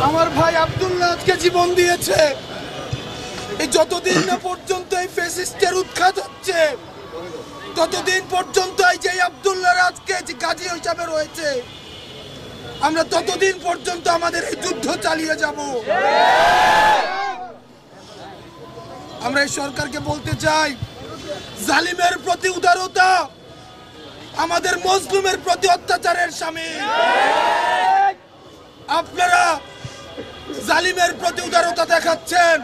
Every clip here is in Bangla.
আমার ভাই আব্দুল্লাহ আজকে জীবন দিয়েছে। এই যতদিন না পর্যন্ত এই ফ্যাসিস্টের উৎখাত হচ্ছে, ততদিন পর্যন্ত এই যে আব্দুল্লাহ আজকে যে গাজী হিসাবে রয়েছে, আমরা ততদিন পর্যন্ত আমাদের এই যুদ্ধ চালিয়ে যাব। আমরা এই সরকারকে বলতে চাই, জালিমের প্রতি উদারতা আমাদের মজলুমের প্রতি অত্যাচারের শামিল। আপনারা জালিমের প্রতি উদারতা দেখাচ্ছেন,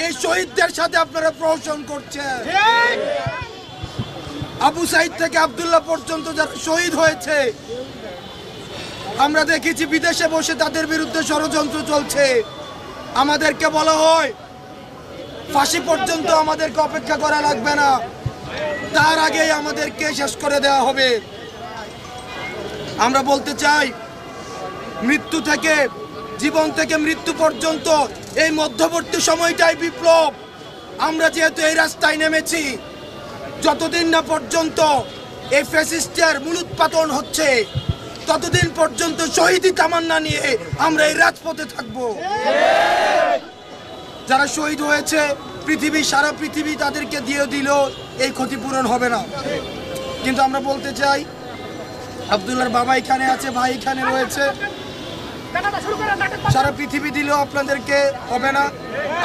এই শহীদদের সাথে আপনারা প্রহসন করছেন। আবু সাইদ থেকে আব্দুল্লাহ পর্যন্ত যারা শহীদ হয়েছে, আমরা দেখেছি বিদেশে বসে তাদের বিরুদ্ধে ষড়যন্ত্র চলছে। আমাদেরকে বলা হয় ফাঁসি পর্যন্ত আমাদেরকে অপেক্ষা করা লাগবে না, তার আগেই আমাদেরকে শেষ করে দেওয়া হবে। আমরা বলতে চাই, মৃত্যু থেকে জীবন থেকে মৃত্যু পর্যন্ত এই মধ্যবর্তী সময়টাই বিপ্লব। আমরা যেহেতু এই রাস্তায় নেমেছি, যতদিন না পর্যন্ত এই ফ্যাসিস্টের মূলোৎপাটন হচ্ছে, ততদিন পর্যন্ত শহীদি তামান্না নিয়ে আমরা এই রাজপথে থাকব। যারা শহীদ হয়েছে, সারা পৃথিবী তাদেরকে দিয়ে দিল, এই ক্ষতিপূরণ হবে না। কিন্তু আমরা বলতে চাই, আব্দুল্লাহর বাবা এখানে আছে, ভাই এখানে রয়েছে, সারা পৃথিবী দিলেও আপনাদেরকে হবে না।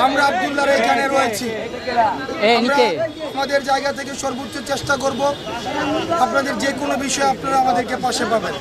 আমরা আব্দুল্লাহর এখানে রয়েছি, আমাদের জায়গা থেকে সর্বোচ্চ চেষ্টা করব। আপনাদের যে কোনো বিষয়ে আপনারা আমাদেরকে পাশে পাবেন।